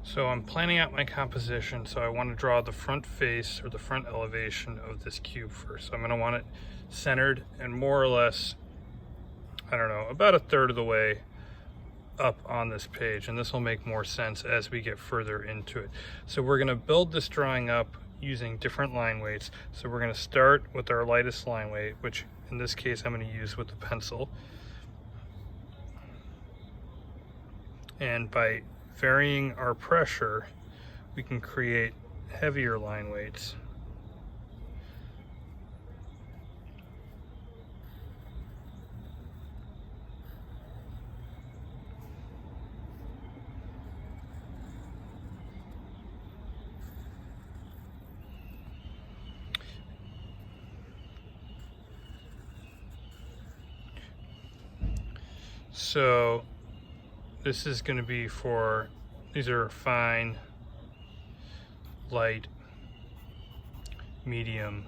So I'm planning out my composition, so I want to draw the front face or the front elevation of this cube first. So I'm going to want it centered and more or less, I don't know, about a third of the way up on this page, and this will make more sense as we get further into it. So we're going to build this drawing up using different line weights. So we're going to start with our lightest line weight, which in this case I'm going to use with the pencil. And by varying our pressure, we can create heavier line weights. So this is going to be for, these are fine, light, medium,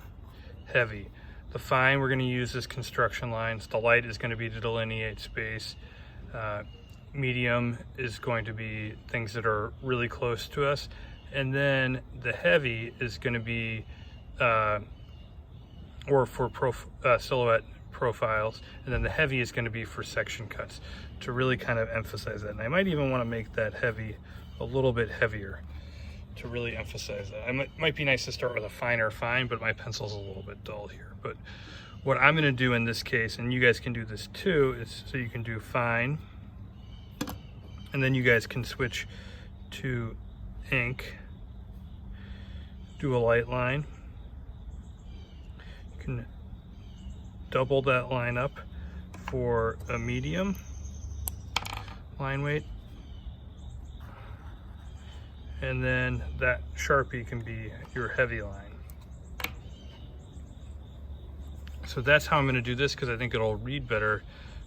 heavy. The fine we're going to use as construction lines. The light is going to be to delineate space. Medium is going to be things that are really close to us. And then the heavy is going to be, or for silhouette profiles, and then the heavy is going to be for section cuts, to really kind of emphasize that. And I might even want to make that heavy a little bit heavier to really emphasize that. Might be nice to start with a finer fine, but my pencil's a little bit dull here. But what I'm going to do in this case, and you guys can do this too, is so you can do fine, and then you guys can switch to ink, do a light line. You can double that line up for a medium line weight, and then that Sharpie can be your heavy line. So that's how I'm going to do this, because I think it'll read better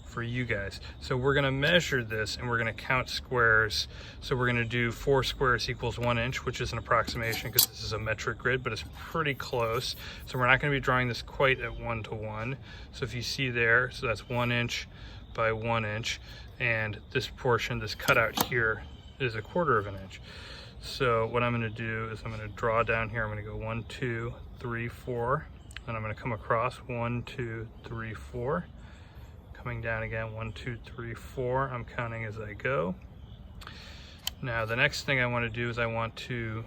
for you guys. So we're going to measure this and we're going to count squares. So we're going to do 4 squares equals 1 inch, which is an approximation because this is a metric grid, but it's pretty close. So we're not going to be drawing this quite at 1 to 1. So if you see there, so that's 1 inch by 1 inch, and this portion, this cutout here, is 1/4 of an inch. So what I'm going to do is I'm going to draw down here. I'm going to go 1, 2, 3, 4, and I'm going to come across 1, 2, 3, 4. Coming down again, 1, 2, 3, 4. I'm counting as I go. Now the next thing I want to do is I want to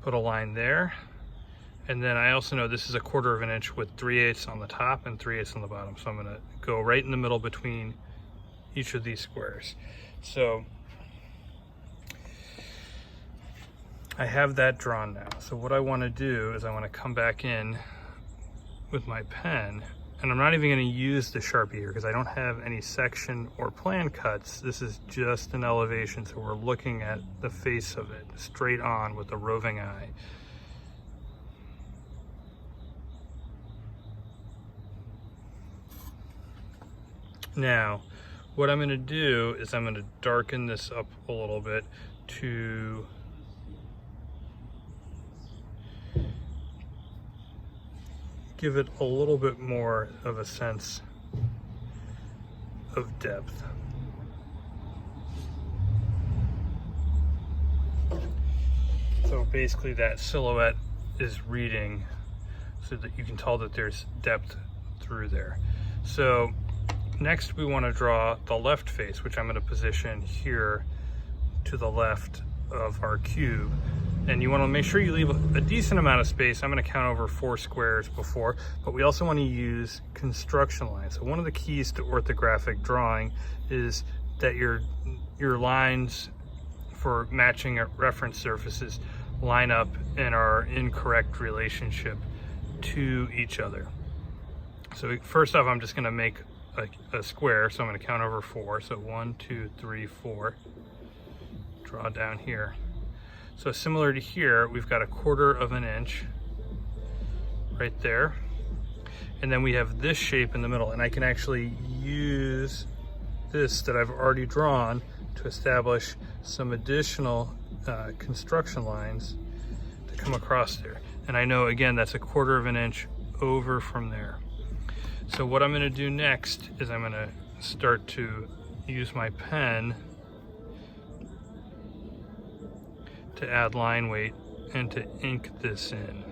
put a line there, and then I also know this is 1/4 of an inch with 3/8 on the top and 3/8 on the bottom. So I'm going to go right in the middle between each of these squares. So I have that drawn now. So what I want to do is I want to come back in with my pen, and I'm not even going to use the Sharpie here because I don't have any section or plan cuts. This is just an elevation, so we're looking at the face of it straight on with a roving eye. Now what I'm going to do is I'm going to darken this up a little bit to give it a little bit more of a sense of depth. So basically that silhouette is reading so that you can tell that there's depth through there. So next we want to draw the left face, which I'm going to position here to the left of our cube. And you want to make sure you leave a decent amount of space. I'm going to count over 4 squares before, but we also want to use construction lines. So one of the keys to orthographic drawing is that your lines for matching reference surfaces line up and are in correct relationship to each other. So first off, I'm just going to make a square. So I'm going to count over 4. So 1, 2, 3, 4. Draw down here. So similar to here, we've got 1/4 of an inch right there. And then we have this shape in the middle, and I can actually use this that I've already drawn to establish some additional construction lines to come across there. And I know, again, that's 1/4 of an inch over from there. So what I'm going to do next is I'm going to start to use my pen to add line weight and to ink this in.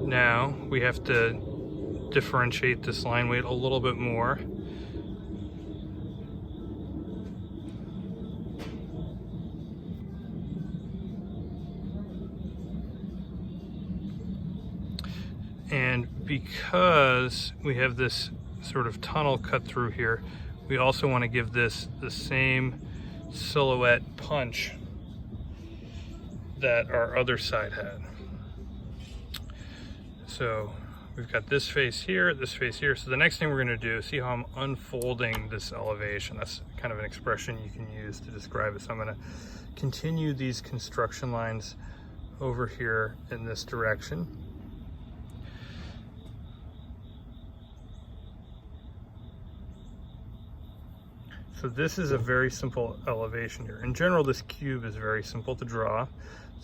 Now we have to differentiate this line weight a little bit more. And because we have this sort of tunnel cut through here, we also want to give this the same silhouette punch that our other side had. So we've got this face here, this face here. So the next thing we're going to do, see how I'm unfolding this elevation. That's kind of an expression you can use to describe it. So I'm going to continue these construction lines over here in this direction. So this is a very simple elevation here. In general, this cube is very simple to draw.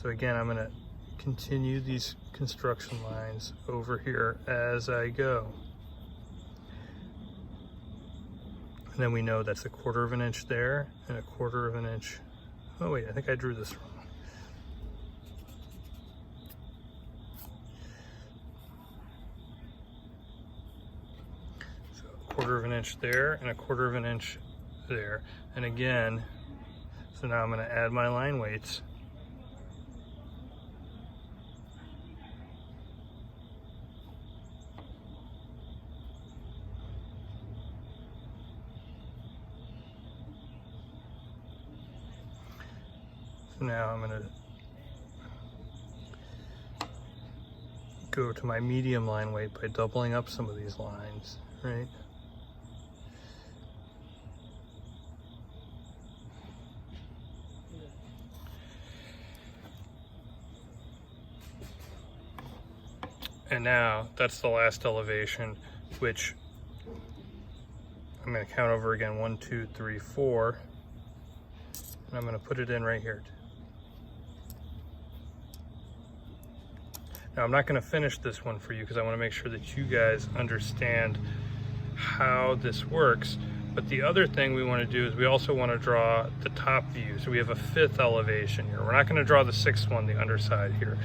So again, I'm going to continue these construction lines over here as I go. And then we know that's 1/4 of an inch there and 1/4 of an inch. Oh wait, I think I drew this wrong. So 1/4 of an inch there and 1/4 of an inch there. And again, so now I'm going to add my line weights. So now I'm going to go to my medium line weight by doubling up some of these lines, right? And now that's the last elevation, which I'm going to count over again, 1, 2, 3, 4, and I'm going to put it in right here. Now I'm not going to finish this one for you because I want to make sure that you guys understand how this works. But the other thing we want to do is we also want to draw the top view. So we have a 5th elevation here. We're not going to draw the 6th one, the underside here.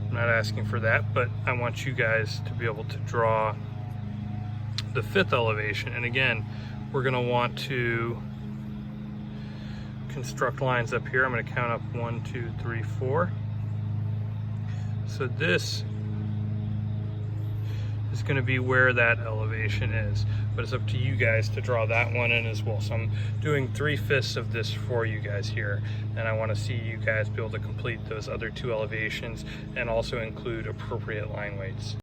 I'm not asking for that, but I want you guys to be able to draw the 5th elevation. And again, we're going to want to construct lines up here. I'm going to count up 1, 2, 3, 4. So this is going to be where that elevation is, but it's up to you guys to draw that one in as well. So I'm doing 3/5 of this for you guys here, and I want to see you guys be able to complete those other 2 elevations and also include appropriate line weights.